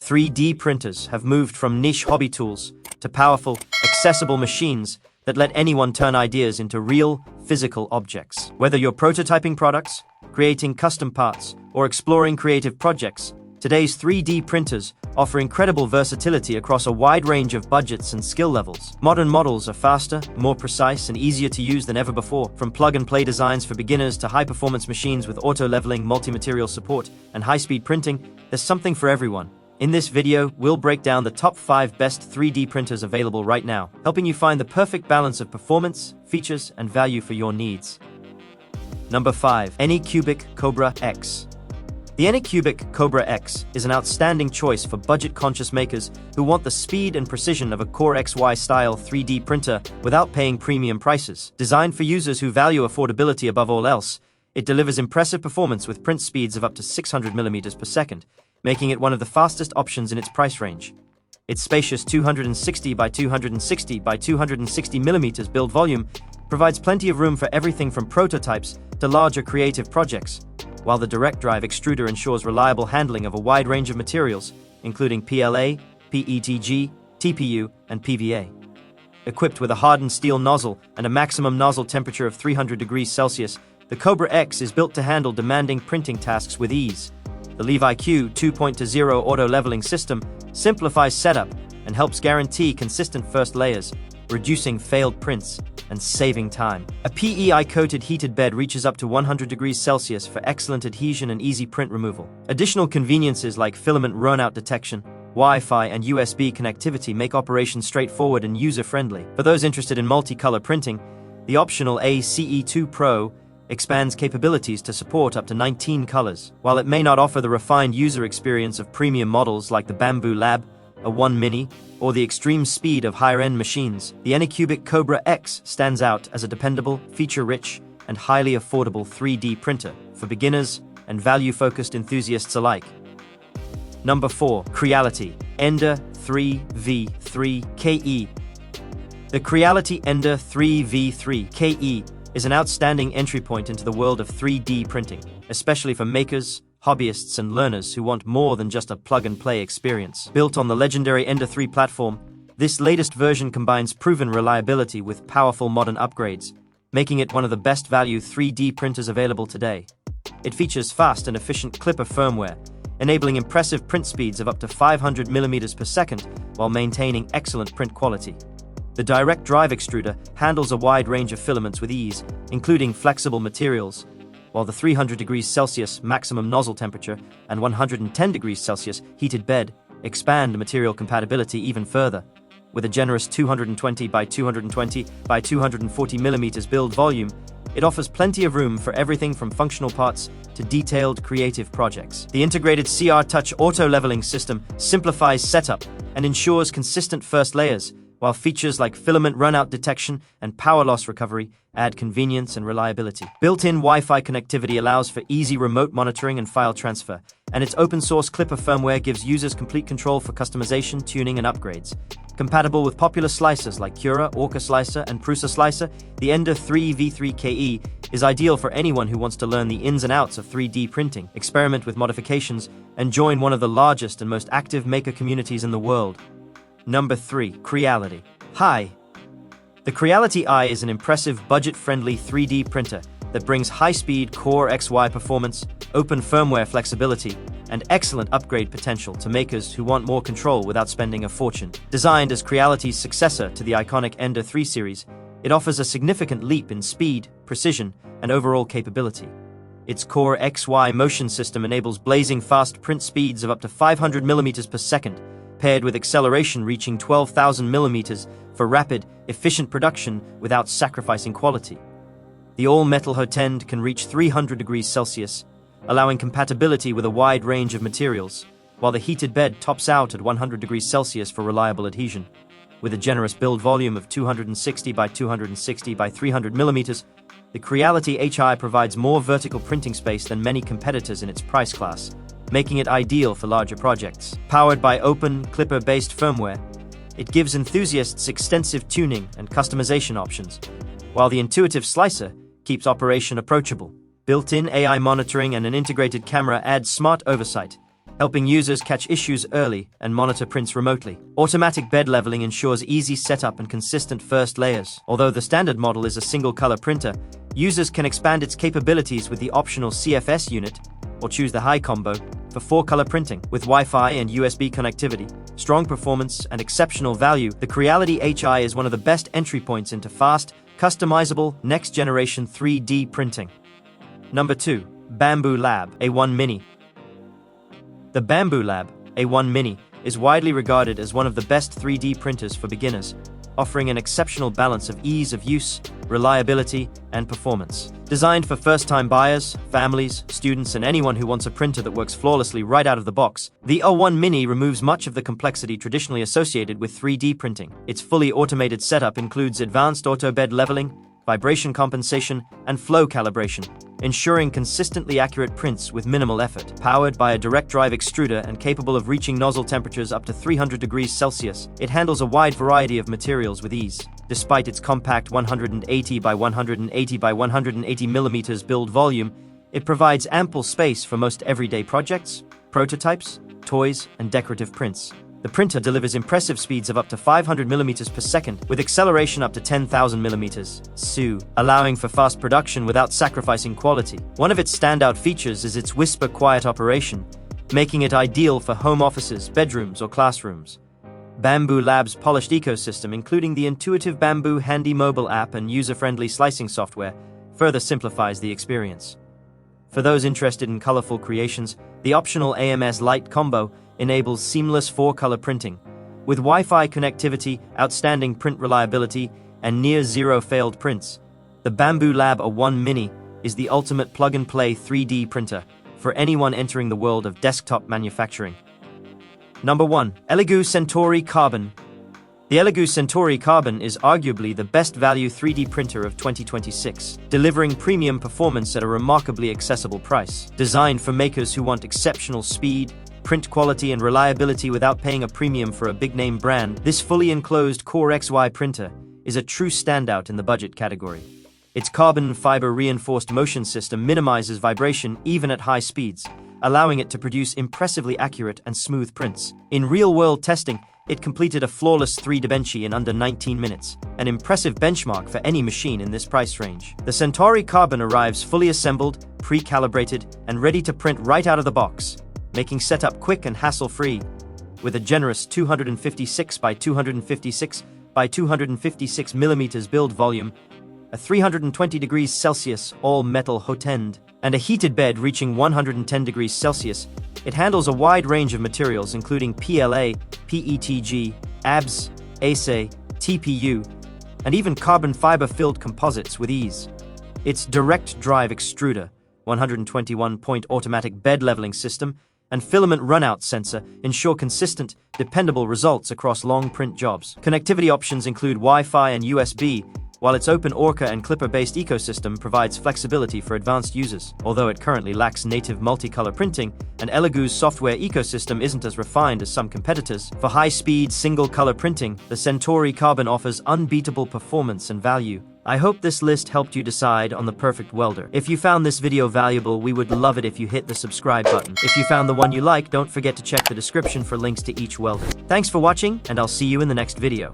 3D printers have moved from niche hobby tools to powerful, accessible machines that let anyone turn ideas into real, physical objects. Whether you're prototyping products, creating custom parts, or exploring creative projects, today's 3D printers offer incredible versatility across a wide range of budgets and skill levels. Modern models are faster, more precise, and easier to use than ever before. From plug-and-play designs for beginners to high-performance machines with auto-leveling, multi-material support, and high-speed printing, there's something for everyone. In this video, we'll break down the top 5 best 3D printers available right now, helping you find the perfect balance of performance, features, and value for your needs. Number 5. Anycubic Kobra X. The Anycubic Kobra X is an outstanding choice for budget-conscious makers who want the speed and precision of a Core XY-style 3D printer without paying premium prices. Designed for users who value affordability above all else, it delivers impressive performance with print speeds of up to 600 mm per second, making it one of the fastest options in its price range. Its spacious 260 by 260 by 260 mm build volume provides plenty of room for everything from prototypes to larger creative projects, while the direct drive extruder ensures reliable handling of a wide range of materials, including PLA, PETG, TPU, and PVA. Equipped with a hardened steel nozzle and a maximum nozzle temperature of 300 degrees Celsius, the Kobra X is built to handle demanding printing tasks with ease. The LeviQ 2.0 auto-leveling system simplifies setup and helps guarantee consistent first layers, reducing failed prints and saving time. A PEI-coated heated bed reaches up to 100 degrees Celsius for excellent adhesion and easy print removal. Additional conveniences like filament runout detection, Wi-Fi, and USB connectivity make operations straightforward and user-friendly. For those interested in multicolor printing, the optional ACE2 Pro expands capabilities to support up to 19 colors. While it may not offer the refined user experience of premium models like the Bambu Lab A1 Mini or the extreme speed of higher-end machines, the Anycubic Kobra X stands out as a dependable, feature-rich, and highly affordable 3D printer for beginners and value-focused enthusiasts alike. Number 4. Creality Ender 3v3KE. The Creality Ender 3v3KE is an outstanding entry point into the world of 3D printing, especially for makers, hobbyists, and learners who want more than just a plug-and-play experience. Built on the legendary Ender 3 platform, this latest version combines proven reliability with powerful modern upgrades, making it one of the best value 3D printers available today. It features fast and efficient Clipper firmware, enabling impressive print speeds of up to 500 mm per second while maintaining excellent print quality. The direct drive extruder handles a wide range of filaments with ease, including flexible materials, while the 300 degrees Celsius maximum nozzle temperature and 110 degrees Celsius heated bed expand material compatibility even further. With a generous 220 by 220 by 240 mm build volume, it offers plenty of room for everything from functional parts to detailed creative projects. The integrated CR Touch auto-leveling system simplifies setup and ensures consistent first layers, while features like filament runout detection and power loss recovery add convenience and reliability. Built-in Wi-Fi connectivity allows for easy remote monitoring and file transfer, and its open-source Clipper firmware gives users complete control for customization, tuning, and upgrades. Compatible with popular slicers like Cura, Orca Slicer, and Prusa Slicer, the Ender 3v3KE is ideal for anyone who wants to learn the ins and outs of 3D printing, experiment with modifications, and join one of the largest and most active maker communities in the world. Number 3. Creality Hi. The Creality Hi is an impressive budget-friendly 3D printer that brings high-speed Core XY performance, open firmware flexibility, and excellent upgrade potential to makers who want more control without spending a fortune. Designed as Creality's successor to the iconic Ender 3 series, it offers a significant leap in speed, precision, and overall capability. Its Core XY motion system enables blazing fast print speeds of up to 500 mm per second, paired with acceleration reaching 12,000 mm for rapid, efficient production without sacrificing quality. The all-metal hotend can reach 300 degrees Celsius, allowing compatibility with a wide range of materials, while the heated bed tops out at 100 degrees Celsius for reliable adhesion. With a generous build volume of 260 by 260 by 300 mm, the Creality Hi provides more vertical printing space than many competitors in its price class, making it ideal for larger projects. Powered by open, Clipper-based firmware, it gives enthusiasts extensive tuning and customization options, while the intuitive slicer keeps operation approachable. Built-in AI monitoring and an integrated camera add smart oversight, helping users catch issues early and monitor prints remotely. Automatic bed leveling ensures easy setup and consistent first layers. Although the standard model is a single-color printer, users can expand its capabilities with the optional CFS unit or choose the Hi combo for 4-color printing. With Wi-Fi and USB connectivity, strong performance, and exceptional value, the Creality Hi is one of the best entry points into fast, customizable, next-generation 3D printing. Number 2. Bambu Lab A1 Mini. The Bambu Lab A1 Mini is widely regarded as one of the best 3D printers for beginners, offering an exceptional balance of ease of use, reliability, and performance. Designed for first-time buyers, families, students, and anyone who wants a printer that works flawlessly right out of the box, the A1 Mini removes much of the complexity traditionally associated with 3D printing. Its fully automated setup includes advanced auto bed leveling, vibration compensation, and flow calibration, ensuring consistently accurate prints with minimal effort. Powered by a direct drive extruder and capable of reaching nozzle temperatures up to 300 degrees Celsius, it handles a wide variety of materials with ease. Despite its compact 180 by 180 by 180 millimeters build volume, it provides ample space for most everyday projects, prototypes, toys, and decorative prints. The printer delivers impressive speeds of up to 500 millimeters per second, with acceleration up to 10,000 millimeters (SU), allowing for fast production without sacrificing quality. One of its standout features is its whisper-quiet operation, making it ideal for home offices, bedrooms, or classrooms. Bambu Lab's polished ecosystem, including the intuitive Bambu Handy mobile app and user-friendly slicing software, further simplifies the experience. For those interested in colorful creations, the optional AMS Light combo enables seamless 4-color printing. With Wi-Fi connectivity, outstanding print reliability, and near-zero failed prints, the Bambu Lab A1 Mini is the ultimate plug-and-play 3D printer for anyone entering the world of desktop manufacturing. Number 1. Elegoo Centauri Carbon. The Elegoo Centauri Carbon is arguably the best value 3D printer of 2026, delivering premium performance at a remarkably accessible price. Designed for makers who want exceptional speed, print quality, and reliability without paying a premium for a big-name brand, this fully enclosed Core XY printer is a true standout in the budget category. Its carbon fiber reinforced motion system minimizes vibration even at high speeds, allowing it to produce impressively accurate and smooth prints. In real-world testing, it completed a flawless 3D in under 19 minutes, an impressive benchmark for any machine in this price range. The Centauri Carbon arrives fully assembled, pre-calibrated, and ready to print right out of the box, making setup quick and hassle-free. With a generous 256 by 256 by 256 millimeters build volume, a 320 degrees Celsius all-metal hot end, and a heated bed reaching 110 degrees Celsius, it handles a wide range of materials including PLA, PETG, ABS, ACE, TPU, and even carbon fiber-filled composites with ease. Its direct drive extruder, 121-point automatic bed leveling system, and filament runout sensor ensure consistent, dependable results across long print jobs. Connectivity options include Wi-Fi and USB, while its open Orca and Clipper-based ecosystem provides flexibility for advanced users. Although it currently lacks native multicolor printing, and Elegoo's software ecosystem isn't as refined as some competitors, for high-speed, single-color printing, the Centauri Carbon offers unbeatable performance and value. I hope this list helped you decide on the perfect welder. If you found this video valuable, we would love it if you hit the subscribe button. If you found the one you like, don't forget to check the description for links to each welder. Thanks for watching, and I'll see you in the next video.